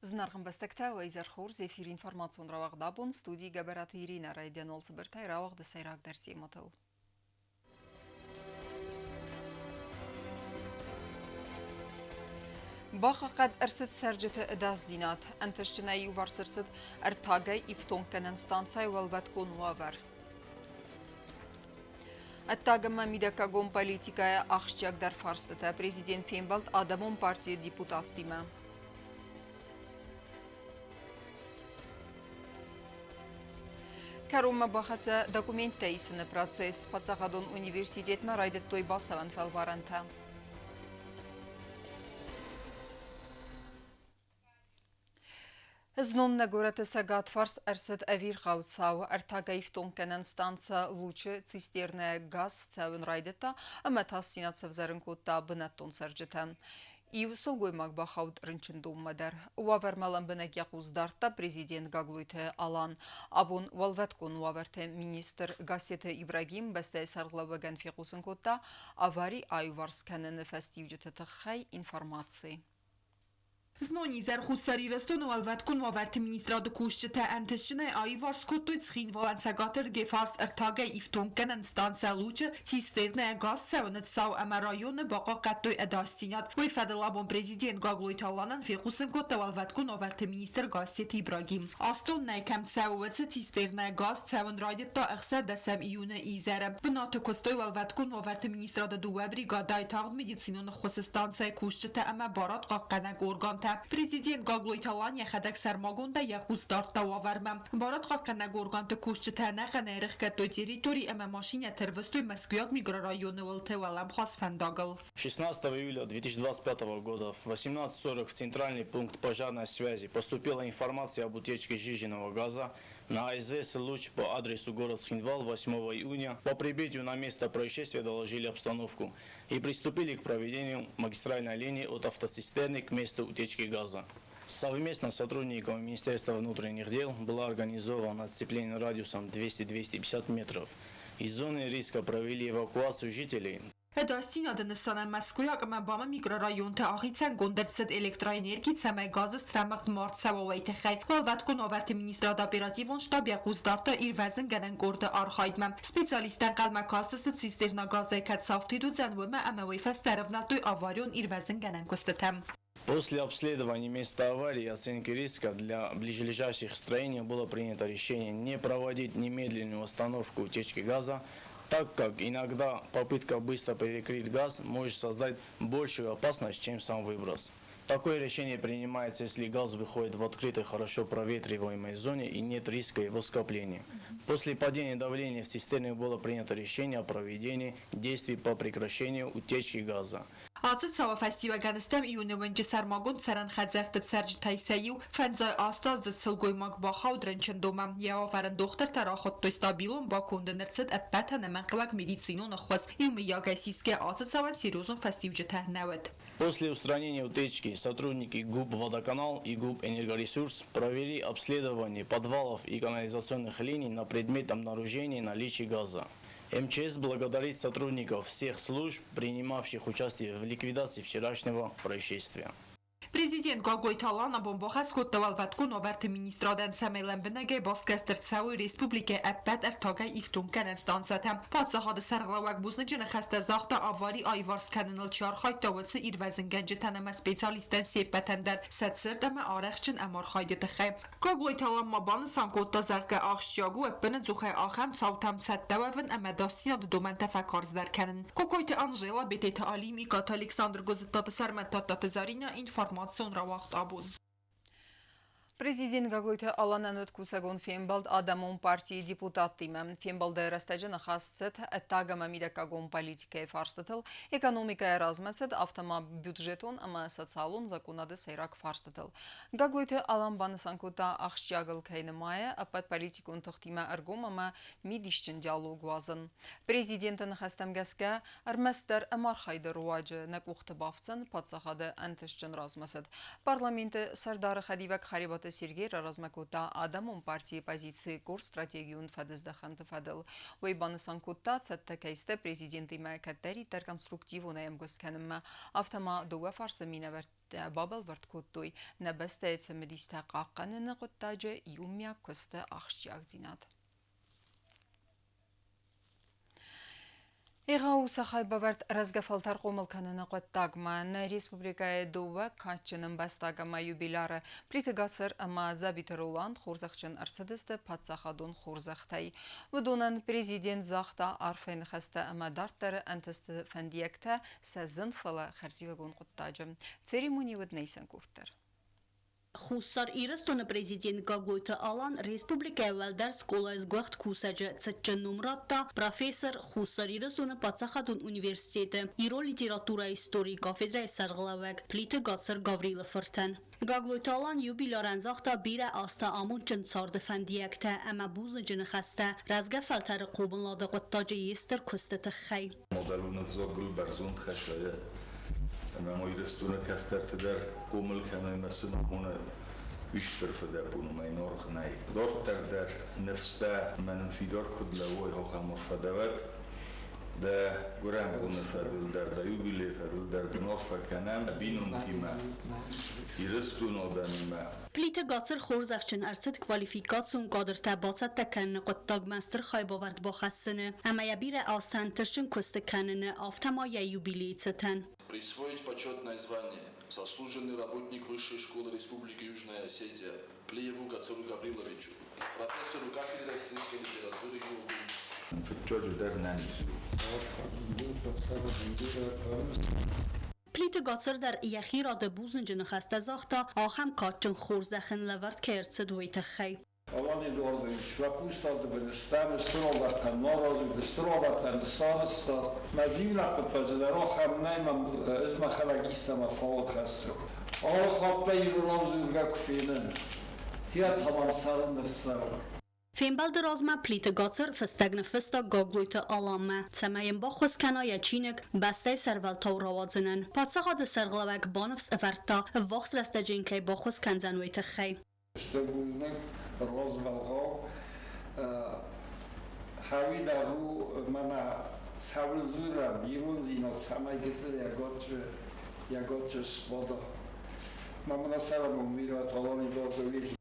Знарган Бастактау Айзархур зефир информацион равақ дабун студии габараты Ирина Райден Олсыбыртай равақ да сайрақ дәрте матыл. Бақақад әрсіт сәржеті үдәз динат. Әнтішчіна ювар сырсыт әртагай ифтонканан станцай валваткон уавар. Әттагыма мидакагон политикая ақшчагдар фарстыта. Президент Фембалд Адамон партия депутат дима. Карума бахаца документейсіні процесс Пацахадон университетма райдет той басаван фалваранта. Знон на город Сагат фарс әрсет әвир қауытсау, әртагайфтон кәнен станция лучы цистерная газ цәуін райдетта, әмі тассинатсов зәрін көтта бұнаттон сәржетен. Иусыл гоймак бахауд рынчындум мадар. Уавермалан бінек яқуздартта президент Гаглуйте алан. Абун валветкон уаверте министр Гасеты Ибрагим бәстай сарғлавыган фиқусын көтта, авари айварс кәнені фәстивжеті тұққай информации. Znoni zerxussari restonu alvatkun vavert ministra de kushchete entishne aivar skuttuit schin valancegater gefars ertage iftonkenen stansa luce cisterne gas sevenet sau amarayon baqa qattoy edastinat ve fedalabon prezident Gagloy Talanan fiqusen kotta alvatkun vavert minister Gaset Ibragim aston nekem sevet cisterne gas seven raydetta axser desem iyune izere bnat kostoy alvatkun vavert ministra de duwebri gaday tağd medicinon xostansa kushchete ama barat qaqqanak organta Президент Гаглой Талан яхадак сармагонда яхуздартта вавермем. Барат қаққана горганты кушчыта нәғана рыхкаттой территории эма машине тервестой Москвяк микрорайоны волте валам хас фендагл. 16 июля 2025 года в 18:40 в центральный пункт пожарной связи поступила информация об утечке сжиженного газа на АЗС «Луч» по адресу город Схинвал 8 июня. По прибытию на место происшествия доложили обстановку и приступили к проведению магистральной линии от автоцистерны к месту утечки газа. Совместно с сотрудниками Министерства внутренних дел было организовано отцепление радиусом 200-250 метров. Из зоны риска провели эвакуацию жителей. Edastin adınısanan Moskvayak ama bama mikrorayonta ahitsen gonderset elektroenergi tseme gazı stramacht mart savavayte xay. Valvat kun averti ministra da operativon ştab yaxuzdarta irvezin genen gorda arxaydmem. Specialisten qalma kastısı cisterna gazı kat saftidu zanvime ama veyfes tarafnatoy avarion irvezin genen kostetem. После обследования места аварии и оценки риска для ближайших строений было принято решение не проводить немедленную остановку утечки газа, так как иногда попытка быстро перекрыть газ может создать большую опасность, чем сам выброс. Такое решение принимается, если газ выходит в открытой, хорошо проветриваемой зоне и нет риска его скопления. После падения давления в цистерне было принято решение о проведении действий по прекращению утечки газа. Azıt sava festivalgan istem iyune önce sermagon seran xadzertet serj taysayu fenzay asta zıtsıl goymak baxav drençendomam ya varan doktor taraxot stabilon ba kondenerset appata nemanqlak medicinon xwas iyume yagasiske azıt sava seriozon festivalje tehnevet. После устранения утечки сотрудники ГУП «Водоканал» и ГУП «Энергоресурс» провели обследование подвалов и канализационных линий на предмет обнаружения наличия газа. МЧС благодарит сотрудников всех служб, принимавших участие в ликвидации вчерашнего происшествия. Prezident Гаглой Талан абонбахас коттавал ваткун аверт министраден семелен бенеге баскестер цауи республике эппет эртагай ифтун кенен станцатам. Падсахад сарглавак бузны жene хасте захта авари айварс кененल чархайт давetse irvezin gence taneme specialisten sepetender setserdeme arexçin emarxaydı tıxay. Гаглой Талан mabanı sankotta zerke axşagu eppene zuxay axam çavtam çəttəvəvin əmədasina domen təfəkarzlər kenin. Kokoyte Anjela betete alimi kat Aleksandr Gozittatı Sarmentattatı Zarina informasyon равахт абун. Президент Гаглойте аланан өткусагон Фембалд Адамон партии депутат тимем. Фембалды растаджана хасцет эттагама мидакагон политикай фарстатыл, экономикая размецет автома бюджетон ама социалон законады сайрак фарстатыл. Гаглойте алан баны санкута ахшчагыл кайны мая, апат политикун тохтима аргом ама мидишчен диалог вазын. Президентын хастамгаске арместер амархайды руаджы накухты бафцын, падсахады антышчен размесет. Парламенты сардары хадивак харибаты Ալբերտը Սիրգեր ռազմակոտա Ադամոն партии позиции курс стратегию фадездаханты фадел. Вейбансан кутта цаттакайсте президенты майкаттери тер конструктиву наем гостканымма автома дуга фарсы минаверт بابل ورد کتوی نبسته تمدیست قاقن نقطاج یومیا کست آخشیاق زیناد. Իղաու սախայ բավարդ ռազգավալտար կոմլքաննը կոտտագման Ռեսպուբլիկայ դուվը կաչնն բաստագամա յուբիլարը պլիտը գասր ամա զաբիտրոլան խորզախչն արցդստը պատսախադուն խորզախտայ վդունն պրեզիդենտ զախտա արֆեն խստը ամա դարտերը ընտստը ֆանդիեկտը սազն ֆլը խարզիվագուն կոտտաջը ցերեմոնի վդնեյսն կուրտեր Խուսար իրստոնը պրեզիդենտ Գագոյթը Ալան Ռեսպուբլիկայ վալդար սկոլայս գողտ կուսաջը ծճը նումրատտա պրոֆեսոր Խուսար իրստոնը պացախադուն ունիվերսիտետը իրո լիտերատուրա իսტორի կաֆեդրայ սարգլավակ պլիտը գացր Գավրիլը ֆրտան Գագոյթը Ալան յուբիլարան զախտա բիրը աստա ամուն ճնցարդը ֆանդիակտը ամա բուզը ջնխաստա ռազգա ֆալտարը կոբնլադը qıttacı yestер küstete xay Modelunu zogul berzund xashaya Ama irestuna kasterteder komul kelimesini ona üç tarafda bunu maynor xnay. Dört der nefste men fidor kudla oy hoxamur fadavat da guram bunu fadil der da yubile fadil der norfa kanam binun kima irestuna danima Պլիտը գացր խորզախչն արցդ կվալիֆիկացուն կադրտա բացատ տականնը qıttag master խայբավարդ բոխասını ամայաբիրը աստան тышын костыканını автомая юбилейцетен Присвоить почетное звание заслуженный работник Высшей школы Республики Южная Осетия Плиеву Гацуру Гавриловичу, профессору кафедры российской литературы Юлгу. Фитчоджу der nanislu. Պլիտը գացր դար իախիր ադը բուզն ջնխաստա զախտա ախամ կաչն խորզախն լավարդ կերցդ վույթը խայ Alan Eduardovich, və bu istadı belə istəmir, sıravatən, narazıdır, sıravatən, sarıstar. Məzimlə qıtacılar, o xəmnəymən, özmə xələq istəmə faalət xəssi. Ağlı xalqda yürülan zülgə küfeyinin, hiyə taban sarındır sarı. Ֆեմբալ դրազմա պլիտը գացր ֆստագնը ֆստա գոգլույթը ալամը ցամայեն բախոս կանայա չինակ բաստայ սարվալ թորավածնն պատսաղադը սարղլավակ բանովս վարտա վախս ռաստաջինքայ բախոս կանզանույթը խայ İşte bu yüzden Rozvalğa havi daru mana savrzura birun zino samaygısı yagotçı spoda. Mamına selamım virat olan ibadet.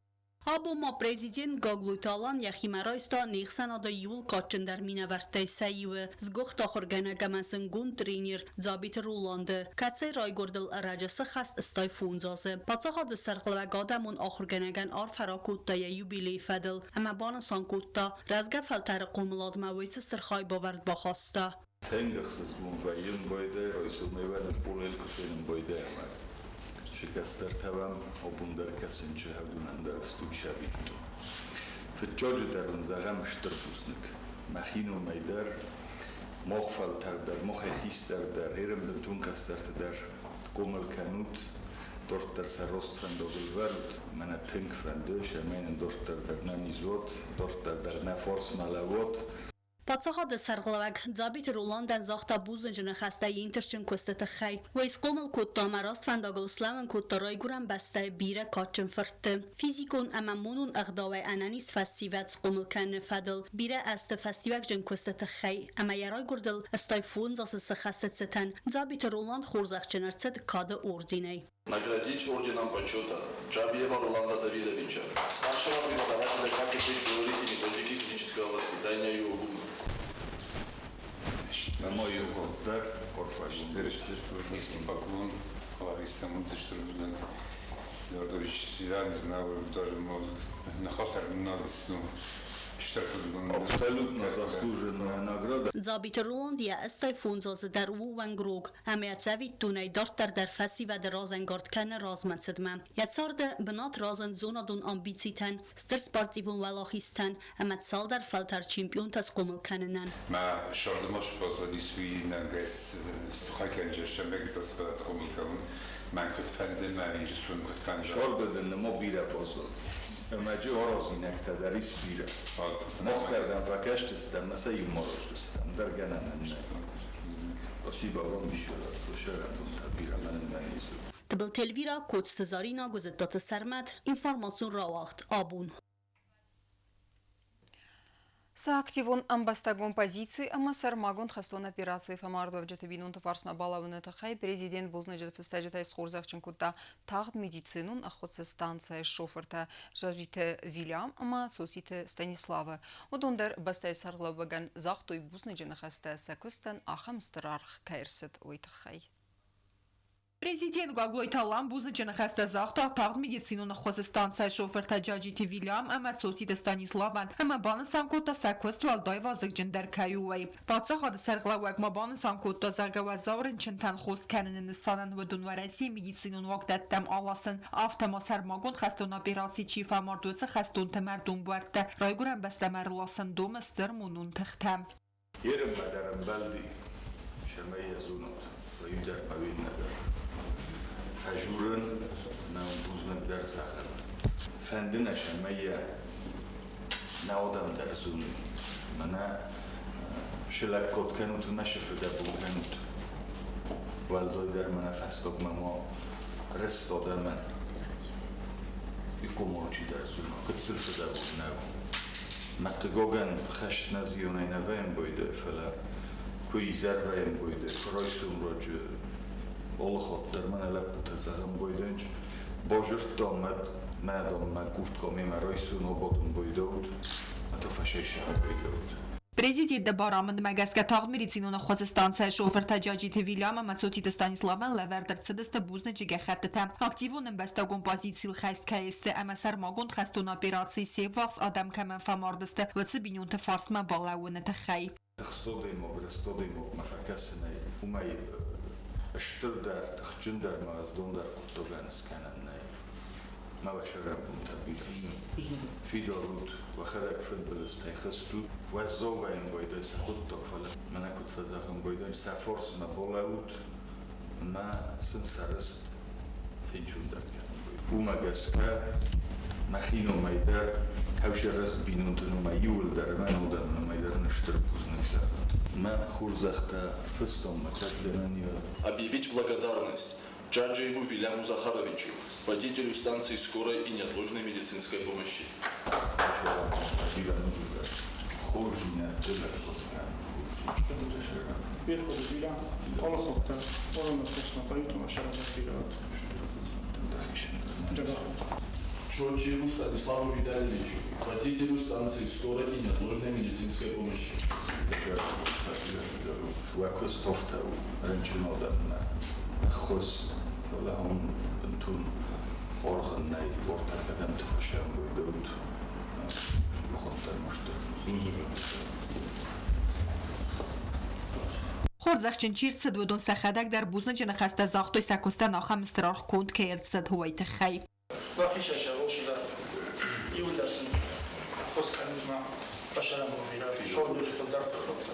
Aboma prezident Gagluitalan yaximaraista nexsanada yul qaçındar minavərtəy səyivi zgoxta xorgana gamasın gun trener zabit Rolanda katsay raygordil aracası xast istay funzası patsaxadı sarqlavag adamon axorganagan ar farakutaya yubiley fadil ama bana sankutta razga faltarı qomulad mavitsistir xaybavard baxasta Tengıxsız muvayyin boyda roysul meyvənin pulel küfenin boyda yamak شکستر توام آبون در کسین چه هدونن در استود شبید تو فتجاج در اون زغم شتر بوسنک مخین و میدر مخفل تر در مخیخیس در هرم دمتون کستر در قومل کنوت دورت در سرست فند آگلورد من تنگ فنده شمین دورت در نمیزوت دورت در نفارس ملوات Պատսախադը սարգլավակ ձաբիտ Ռոլանդան զախտա բուզն ջնխաստայ ինտերշն կոստը խայ վայս կոմլ կոտտա մարաստ ֆանդագլ սլավն կոտտարայ գուրան բաստայ բիրը կաչն ֆրտը ֆիզիկոն ամամոնուն աղդավայ անանիս ֆասիված կոմլ կանն ֆադլ բիրը աստը ֆաստիվակ ջն կոստը խայ ամայարայ գուրդլ աստայ ֆուն զասը սխաստեցան ձաբիտ Ռոլанд խորզախչնարցդ կադը օրդինայ Наградить орденом почета Джабиева Роланда Давидовича, старшего преподавателя кафедры теории и методики физического воспитания ЮГУ. На мой хостер, Корфагун. Низкий поклон главистам Unterstützung. Dadurch, ja, не знаю, даже может на хостер много, Абсолютно заслуженная награда. Ձաբիտ Ռոլանդիա ըստայ ֆունձոզը դար ուվան գրոգ ամեացավի տունայ դորտար դար ֆասիվա դրոզեն գորտքանը ռազմացդմա Յացորդը բնատ ռոզեն զոնադուն ամբիցիտան ստր սպորտիվուն վալախիստան ամացալ դար ֆալտար չեմպիոն տաս կոմլքաննան Ma şardımaş bazı suyu nages sıxakence şemek zasat komikam man kutfendim ben incesun kutkan Şordadan ma bira bozu. Məcə orozun nəqtədəri ispira. Moxberdən və qəştisdən nəsə yumorojlisdən. Dərgənənən. Spasiba вам еще раз. Большое вам табира, mənim mənizim. Tbil telvira koç tezarina gozettat sermet informasyon rawaht abun. Саактивон амбастагон позиции, ама сармагон хастон операции фамардов джетабинун тафарсма балавны тахай президент бузнеджет фестаджетай схорзахченкута тагд медицинун охотса станция шоферта жажите Вильям, ама сосите Станислава. Одондер бастай сарлаваган захтой бузнеджена хаста сакустан ахамстрарх кайрсет ойтахай. Президент Գագլոյթալան բուզնջն խստը զախտա տաղ մեդիցինոն խոզստանցայ շոֆերտա ջաջիթի Վիլյամ ամացոցի Ստանիսլավան ամաբանը սանկոտա սակոստուալ դայվազգ ջնդերքայուվայ բացախադ սերգլավակ մաբանը սանկոտա զարգավազորն չնտան խոսքանն նսանան վդունվարասի մեդիցինոն վակտատամ ալասն ավտոմասարմագոն խստոն օպերացի չիֆ ամորդոցը խստոն թմերդուն բարտը ռայգուրան բստամար լասն դոմը ստերմունուն թղթամ Երեմ բադարම් բալդի շմեյ զունոտ վայդար պավին նգար فجورن نبوزن در سخر فندنشن میا نادم در زونی منا شلک کد کنوت نشف دبو کنوت والدای در من فستق ما رست دادم من یکوماچی در زون کتر فدبو نو متگاگن خشت نزیونه نویم بوده فلا کوی زروایم بوده کرایسون راجع Олхот در من لپت زدم بایدنج باجرت دامد مدام من گفت کمی مرایسون آبادون بایدود متا فشیشه بایدود Президент Бараманд Магаска тағ медицинона хозстанция шоферта ջաջիթի Վիլյամը մացոցի Ստանիսլավան լավերդր ցդստը բուզնը ջգախատտա ակտիվոն ըմբաստագոն պոզիցիլ խայստքայստը ամասար մագոն խաստոն օպերացի սեվախս ադամ կամեն ֆամորդստը վծը բինյունտը ֆարսմա բալաունը թխայ Ստոդիմով մફակասնայ ումայ اشتردر تخجندر مازدوندر قطبانس كانناي ما بشرب متبيد في دارود وخدك في البلستاي خستو وزوين بويدو سقطك فلا ما كنت فزاخن بويدو سافورس ما بولاود ما سنسرست في جندر كان وما جسكا ما خينو مايدر هوش الرس بينونتنو ما يول درمان ودرمان مايدر نشترب وزنك ما хурзахта фестом макадемания. Объявить благодарность Джаджиеву Вильяму Захаровичу, водителю станции скорой и неотложной медицинской помощи. Джорджиеву Станиславу Витальевичу, водителю станции скорой и неотложной медицинской помощи. وكستفتو رنجنو دمنا خص لهم انتون أرخن نايد بورتا كدم تفشان بيدود بخطر مشتر خورزخچن چیرت ودون سخدک در بوزن جن خسته زاختوی سکوستن آخم استراح کند که ارتزد هویت خی وقتی ششاروش در یول درسن خوز کنیم باشرم بمیرد شور دوری در بخورد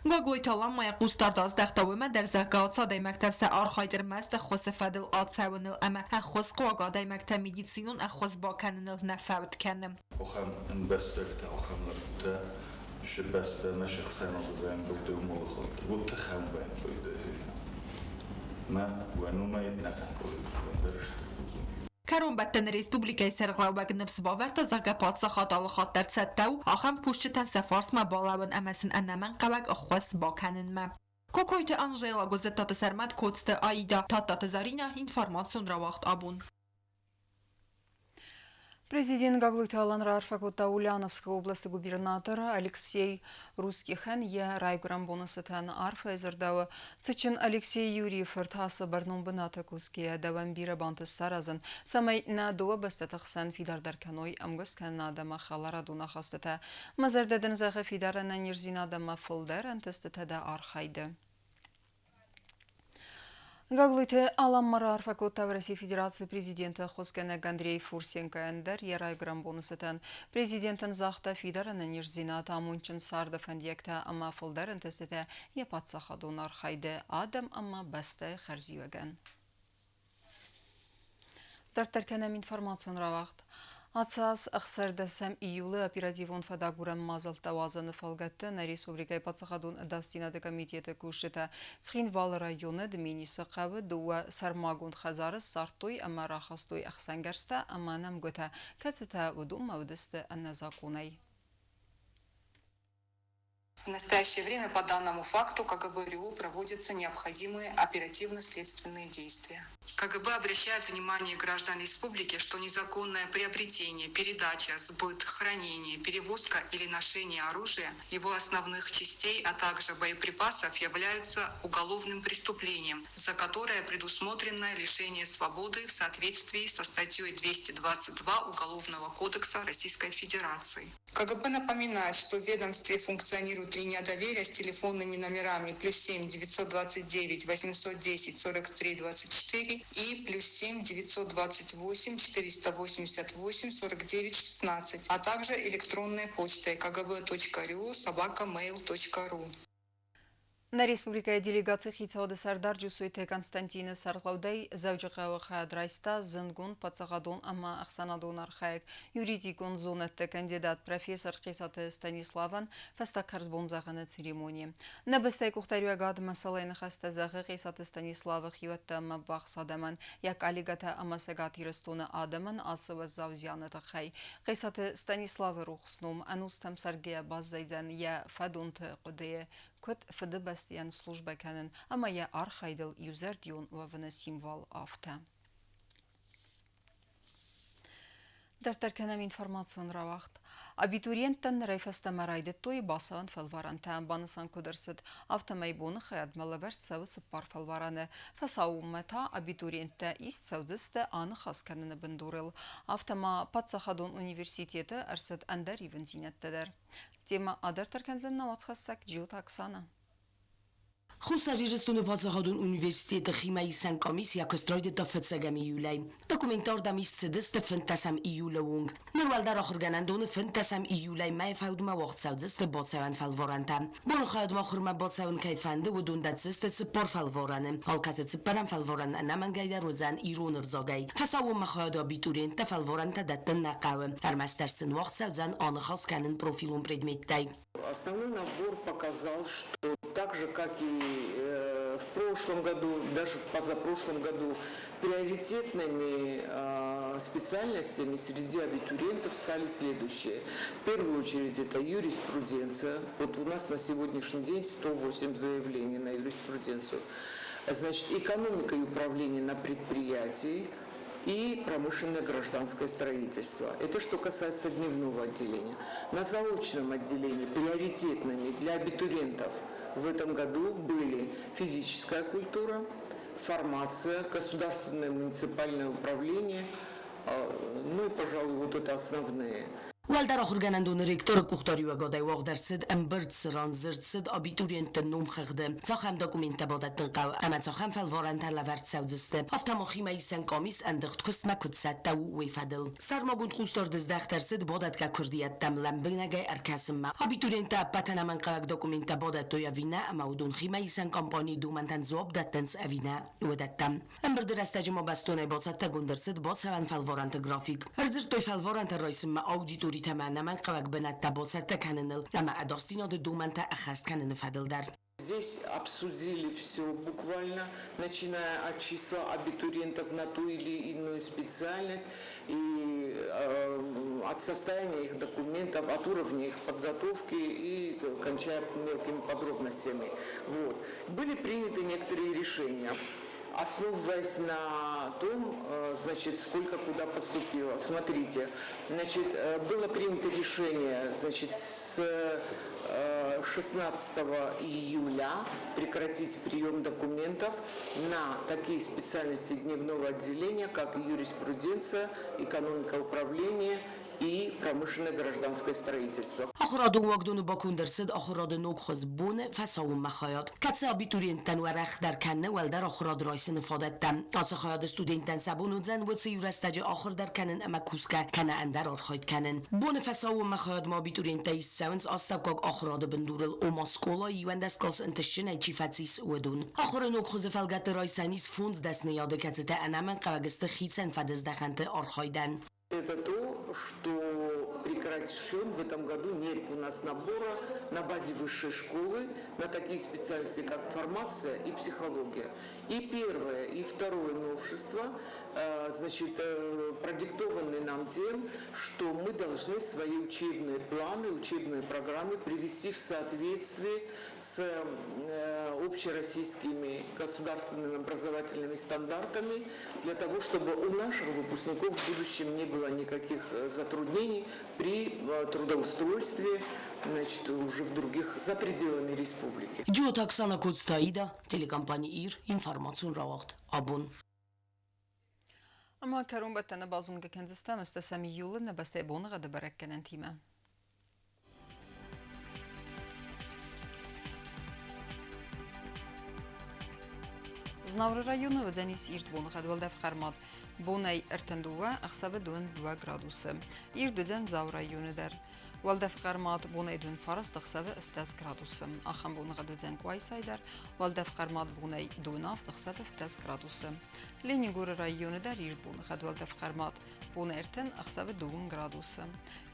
Գագլոյթալան մայակուստար դաստախտավումը դերզակացա դայմակտասը արխայդր մաստը խոսեֆադել ացավնել ամա հախոս կողա դայմակտա մեդիցինուն ախոս բականնել նաֆավտ կանը أخم انبستك أخم لبتا شبست ما شخصنا بين بده وملخط وتخم بين بده ما وانو ما يتنقل كل درشت Կարոն բատտեն ռեսպուբլիկայի սերղլավակ նվս բավերտը զագապացը խատալը խատեր ծետտավ, ախամ պուշչտան սեֆարս մա բալավն ամասն աննաման կավակ ախwas բականն մա։ Կոկոյթը անժելա գոզետատը սերմատ կոցտը այդա տատատը զարինա ինվարմացիոն ռավաղտ абун. Президент Гаглойталан Рарфакота Ульяновской области губернатора Алексей Русскихен я райгурам бонусетен арфа изердава цычин Алексей Юрьев артаса барнум бната куске давамбира бантес саразан самай на дуа бастатахсан фидар дарканой амгоскен надама халара дуна хастата мазердеден заха фидара на нирзина дама фолдер антестата да архайды. Гаглыйты аламмара арфакота в России Федерации президента Хоскена Андрей Фурсенко эндер ярай грамбонусетен президентен захта фидарана нирзина тамунчен сарда фандиекта ама фолдерен тестете япатсахадун архайды адам ама баста харзивеген. Дартарканам информацион равахт. Ացած ըխսերդեսեմ իյուլը ապիրադիվոն ֆադագուրեմ մազալ տավազանը ֆալգատը նա ռեսպուբլիկայի պացախադուն դաստինադը կամիտետը կուշտը ծխին վալ ռայոնը դմինի սխավը դուա սարմագուն խազարը սարտույ ամարախաստույ ախսանգերստա ամանամ գոթա կացտա վդում ավդստը աննազակունай. В настоящее время по данному факту КГБ РИУ проводятся необходимые оперативно-следственные действия. КГБ обращает внимание граждан республики, что незаконное приобретение, передача, сбыт, хранение, перевозка или ношение оружия, его основных частей, а также боеприпасов являются уголовным преступлением, за которое предусмотрено лишение свободы в соответствии со статьей 222 Уголовного кодекса Российской Федерации. КГБ напоминает, что в ведомстве функционирует линия доверия с телефонными номерами +7 929 810 43 24 и +7 928 488 49 16, а также электронной почтой kgb.ru@mail.ru. На республикая делегация хитсауды сардар джусуйте Константина Сарлаудей завджахава хадрайста зынгун пацагадон ама ахсанадон архаек юридикон зонетте кандидат профессор Хисаты Станиславан фастакардбон заганы церемонии. На бестай кухтарю гад масалайны хаста загы Хисаты Станислава хиватта мабах садаман як алигата амасагат ирестона адаман асыва завзяны тахай. Хисаты Станислава рухснум анустам Саргея баззайдан я фадунты кудее Кот фдбастян служба канен, а моя архайдел юзердион вавна символ авто. Дартарканам информацион равахт. Абитуриенттен райфаста марайды той басаван фалварантан банысан кудырсыд автомайбоны хаяд малаберт савы сыппар фалвараны. Фасауммета абитуриентте ист савдысты аны хасканыны бындурыл. Автома Патсахадон университеті арсыд андар ивен зинеттедер. Тема адартарканзен наватхассак джиот Оксана. Хусари рестуны Пацахадун университеты химии санкомис якостройды тафцагами юлей. Документар дамис цедесте фентасам июлеунг. Норвалдар ахырганандоны фентасам июлей май фаудма вақт саудесте бацаван фалворанта. Бону хаядма хурма бацаван кайфанды و дундатсесте цпор фалвораны. Алказы цпарам фалворан анамангайда розан ирон рзагай. Фасау махаяда абитуриентте фалворанта даттен нақавы. Армастерсен вақт саудзан аны хасканын профилун предметтай. Основной набор показал, что так же, как и в прошлом году, даже позапрошлом году, приоритетными специальностями среди абитуриентов стали следующие. В первую очередь это юриспруденция. Вот у нас на сегодняшний день 108 заявлений на юриспруденцию. Значит, экономика и управление на предприятии и промышленное гражданское строительство. Это что касается дневного отделения. На заочном отделении приоритетными для абитуриентов в этом году были физическая культура, фармация, государственное муниципальное управление, ну и, пожалуй, вот это основные. Валдар ахурганандон ректор кухтариу гадай вагдерсид эмберт сран зерсид абитуриент нум خخده ساخم دکومنت بادتن قو اما ساخم فالوارنت لورت سودسته افتم خیمه سنکامیس اندخت کست مکتسات تو وفدل سرماگون خوستار دزدخترسید بادت که کردیت تم لمبینگه ارکسم ما abiturienta پتن من قلق دکومنت بادت تو یوینا اما ودون خیمه سنکامپانی دومنتن زوب دتنس اوینا ودتم امبر درستج ما بستونه باسات گندرسید باسان فالوارنت گرافیک ارزر توی فالوارنت رئیس ما اودیتوری تمام من قلق بنات تباسات کننل اما اداستینا دومنت اخست کنن فدل در Здесь обсудили все буквально, начиная от числа абитуриентов на ту или иную специальность, и от состояния их документов, от уровня их подготовки и кончая мелкими подробностями. Вот. Были приняты некоторые решения, основываясь на том, значит, сколько куда поступило. Смотрите, значит, было принято решение, значит, с 16 июля прекратить прием документов на такие специальности дневного отделения, как юриспруденция, экономика управления и промышленное гражданское строительство. آخرادون وقدون باکون درصد آخرادون نوکخز بونه فساون مخایات کسی آبیتورینتن و رخ در کنه ولدر آخراد رایس نفادت دم آسه خیاد استودینتن سبون و زن و سیورستج آخر در کنن اما کوسکه کنه اندر آرخاید کنن بونه فساون مخایات ما آبیتورینتای سونس آستاکاک آخراد بندورل او ماسکولا یوند از کلاس انتشنه چیفتسیس ودون آخر نوکخز فلگت رایسانیس فوند دست نیاده کسی تا انمن قوگست خیسن فدز دخنت آرخایدن. это то, что прекращен в этом году нет у нас набора на базе высшей школы на такие специальности, как фармация и психология. И первое, и второе новшество, значит, продиктованы нам тем, что мы должны свои учебные планы, учебные программы привести в соответствие с общероссийскими государственными образовательными стандартами, для того, чтобы у наших выпускников в будущем не было никаких затруднений при трудоустройстве, значит, уже в других, за пределами республики. Ջոտ Оксана Կոստաիդա, телекомпания իր, ինֆորմացիոն ռաղախտ, աբուն. Ama karun bettene bazunga kendistem istesem yılın nebeste bonu gada berekkenen time. Znavr rayonu ve deniz irt bonu gada valdef karmad bonay ertenduva axsabe dön 2 gradusu. İrt dön zav rayonu der. Valdef karmad bonay dön faras taxsabe istas gradusu. Axam bonu gada dön quaysayder. Valdef karmad bonay dönaf taxsabe 10 gradusu. Leningur rayonu der irt bonu gada valdef karmad bonu erten axsabe 2 gradusu.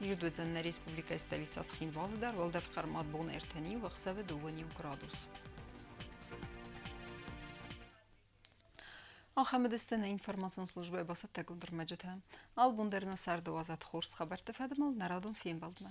İrt dön Respublika stolitsa Tskhinval der valdef karmad bonu erteni ve axsabe 2 gradus. Ахамед истина информационная служба басат тагундр маджита. Ал бундерно сардо азат хорс хабар тефадмал народон фим балдма.